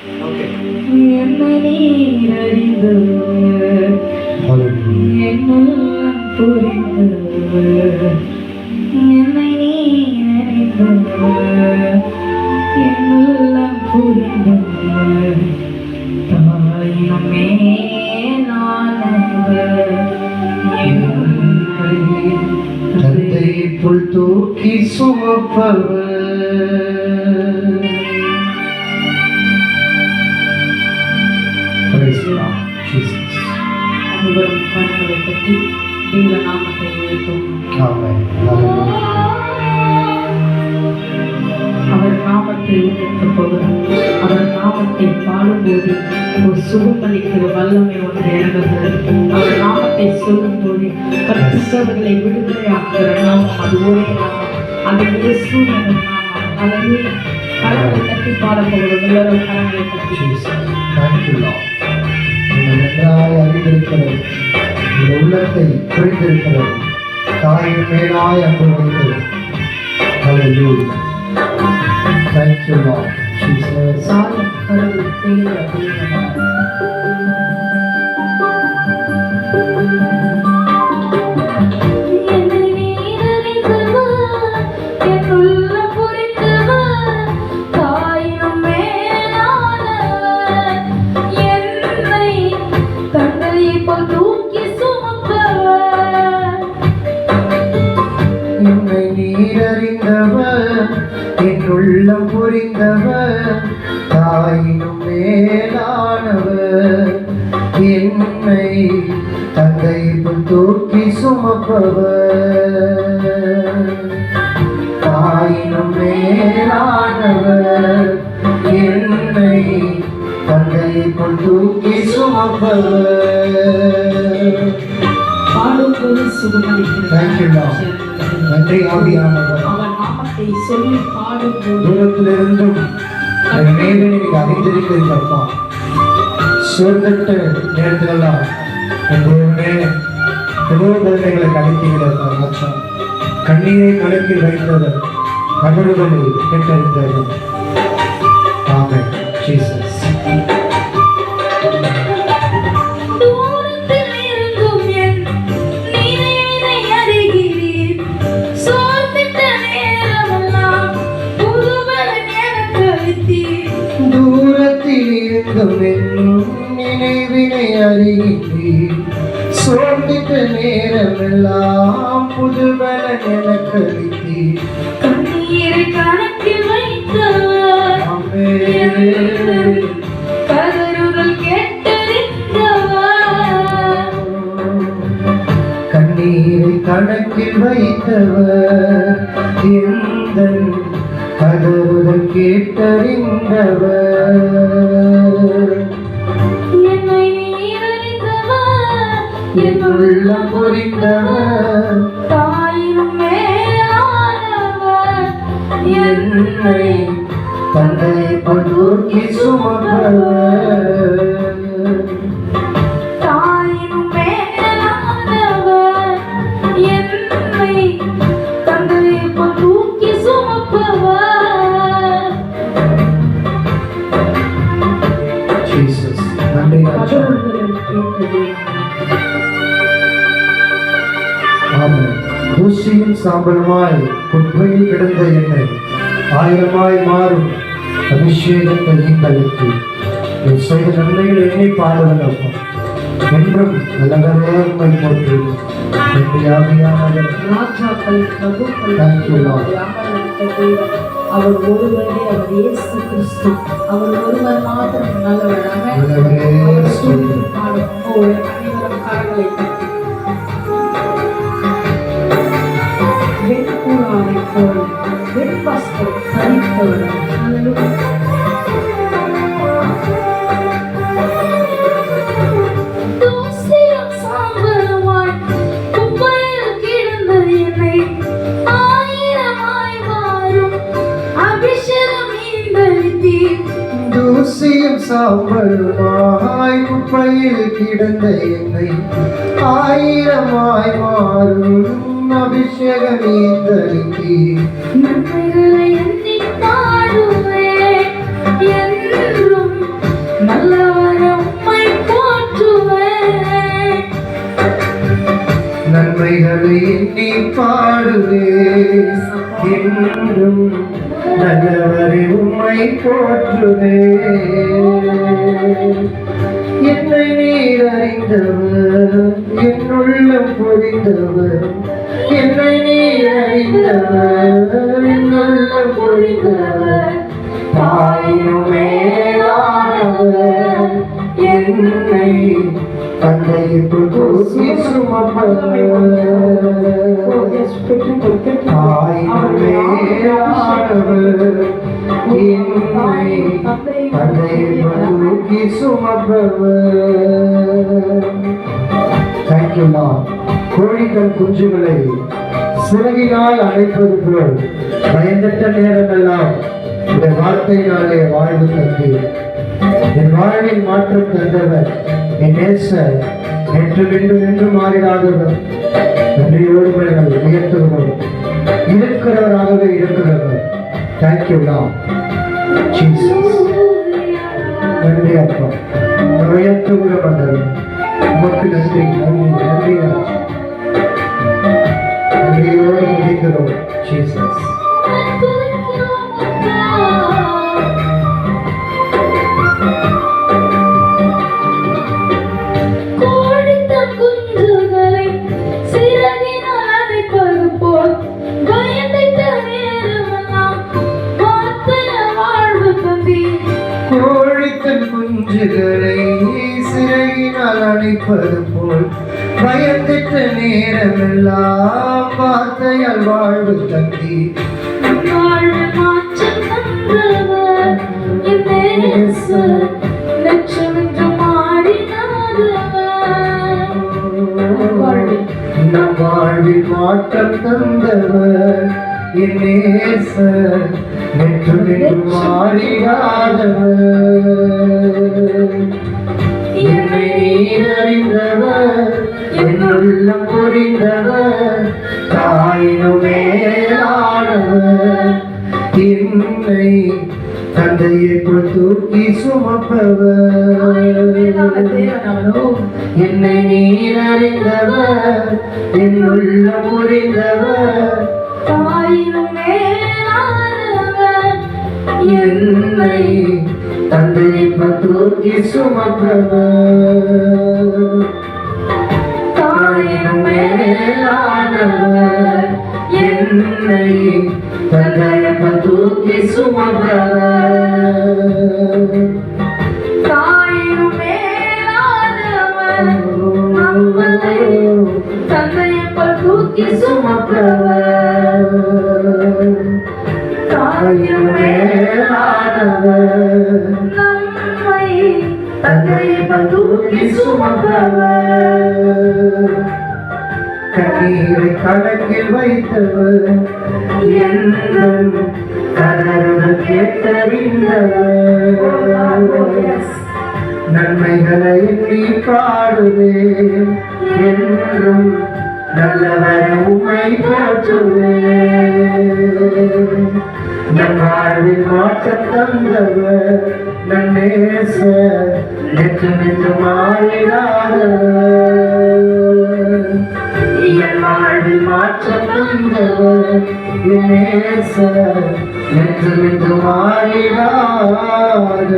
என்னை நீர் அறிந்தவர், என்னெல்லாம் புரிந்தவர். என்னை நீர் அறிந்தவர், என்னெல்லாம் புரிந்தவர். தாயினும் மேலானவர், தந்தை புல் தூக்கி சுமப்பவர். அனைவரும் கண்களை பற்றி தேவ நாமத்தை உயர்த்தும். அவர் நாமத்தை உயர்த்தப் போகிறார். அவர் நாமத்தை பாடும்போது ஒரு சுகமளிக்கிற வல்லமை ஒன்று இறங்குகிறது. அவர் நாமத்தை சொல்லும் போது கர்த்தர்களை விடுதலையாக்குகிற நாமம் அது ஒரே நாமம். அந்த இயேசு என்ற நாமம். அல்லது கரங்களை தட்டி பாடப்போகிறோம். எல்லாரும் கரங்களை தட்டி நன்றாய் அறிந்திருக்கிறது, உள்ளத்தை புரிந்திருக்கிறது, தாயின் மேலாய் அன்பு வைத்தது. Hallelujah. Thank you, Lord. Jesus. Sorry கடவுள் செய்கிற அப்படிங்கிறார். உள்ளம் புரிந்தவர், தாயினும் மேலானவர், என்னை தந்தை போல் தூக்கி சுமப்பவர். தாயினும் மேலானவர், என்னை தந்தை போல் தூக்கி சுமப்பவர். பாடும்போது சுகமளிக்கிறார். நன்றி ஆவியானவர். சொல்லி பாடும்போது தூரத்திலிருந்தும் அறிந்திருக்கிறப்பா. சோர்ந்திட்ட நேரத்திலெல்லாம் குழந்தைகளை கலைக்கிறார். கண்ணீரை கலக்கி வைத்தவர் கபடுகளை கேட்டறிந்தவர். ஆமென். ஜீசஸ். தூரத்தில் இருந்தும் நினைவினை அறிகிறேன், சோர்ந்திட்ட நேரமெல்லாம் புதுபலன் எனக்கு அளித்தீர். கண்ணீரை கணக்கில் வைத்தவர், கதறுதல் கேட்டறிந்தவர். கண்ணீரை கணக்கில் வைத்தவர், எந்தன் கதறுதல் கேட்டறிந்தவர். என்னை நீர் அறிந்தவர், என் உள்ளம் புரிந்தவர், தாயினும் மேலானவர், என்னை தந்தை போல் தூக்கி சுமப்பவர். தாயினும் மேலானவர், என்னை தந்தை போல் தூக்கி சுமப்பவர். ஜீசஸ். நன்றி ராஜா. ஆமென். தூசியும் சாம்பலுமாய் குப்பையில் கிடந்த என்னை ஆயிரமாய் மாறும் அபிஷேகத்தை நீங்களுக்கு என் செய்த நன்மைகள் எண்ணி பாடுவதப்பா என்றும் நல்லவரே உண்மை போற்று. ராஜாக்கள் பிரபுக்கள் Thank you, Lord. அவர் ஒருவரே, அவர் இயேசு கிறிஸ்து. அவர் ஒருவர் மாத்திரம் நல்லவர். அனைவரும் கரங்களை தட்டி வெண்புறாவை போல் வெண்பஸ்தம் தரித்தவர். தூசியும் சாம்பலுமாய் குப்பையில் கிடந்த என்னை ஆயிரமாய் மாறும் அபிஷேகம் நீந்தளித்தீர். தூசியும் சாம்பலுமாய் குப்பையில் கிடந்த என்னை ஆயிரமாய் மாறும் அபிஷேகம் நீந்தளித்தீர். நன்மைகளை எண்ணி பாடுவேன், என்றும் உம்மை எண்ணி பாடுவே என்றும் நல்லவரை உம்மை போற்றுவே என்னை நீர் அறிந்தவர் என்னுள்ளம் பொறிந்தவர் என்னை நீர் அறிந்தவர் என்னுள்ளம் பொறிந்தவர் தாயினும் மேலானவர் என்னை தந்தைக்குள் தூக்கி சுமப்பவர் தாயினும் மேலானவர் என்னை தந்தைக்குள் தூக்கி சுமப்பவர். Thank you, Lord. கோழிகள் குஞ்சுகளை சிறகினால் அழைப்பது போல் பயந்தட்ட நேரமெல்லாம் இந்த வார்த்தையினாலே வாழ்வு தந்தி என் வாழ்வில் மாற்றம் தந்தவர் என் நேசர் என்றும் என்றும் என்று மாறிடாதவர் நன்றியோடு உயர்த்துகிறோம் இருக்கிறவராகவே இருக்கிறவர். Thank you Lord Jesus. நன்றி அப்பா உயர்த்துகிற மண்டலம் உமக்கு நன்றி நன்றி நன்றி நன்றியோடு முடிக்கிறோம் ஜீசஸ். கோழித்தன் குஞ்சுகளை சிறகினால் அணைப்பது போல் பயந்திட்ட நேரமெல்லாம் வார்த்தையால் வாழ்வு தந்தி நம் வாழ்வில் மாற்றம் தந்தவர் என் நேசர் நேற்று நின்று மாறிடாதவர் என்னை நீர் அறிந்தவர் என்னுள்ளம் புரிந்தவர் தாயினும் மேலானவர் என்னை தந்தையைக்குள் தூக்கி சுமப்பவர் என்னை நீர் அறிந்தவர் என்னுள்ளம் புரிந்தவர் என்னை தந்தையைக்குள் தூக்கி சுமப்பவர் தாயினும் மேலானவர் என்னை தந்தையைக்குள் தூக்கி சுமப்பவர் தாயினும் மேலானவர் தந்தையைக்குள் தூக்கி சுமப்பவர் தாயினும் மேலானவர் நம்மை தந்தையைக்குள் தூக்கி சுமப்பவர் கண்ணீரை கணக்கில் வைத்தவர் என்றும் கதறுதல் கேட்டறிந்தவர் நன்மைகளை எண்ணி பாடுவேன் என்றும் நல்லவரை உம்மை போற்றுவேன் நம் வாழ்வில் மாற்றம் தந்தவர் நம் நேசர் நேற்று நின்று மாறிடாதவர் என் வாழ்வில் மாற்றம் தந்தவர் என் நேசர் நேற்று நின்று மாறிடாதவர்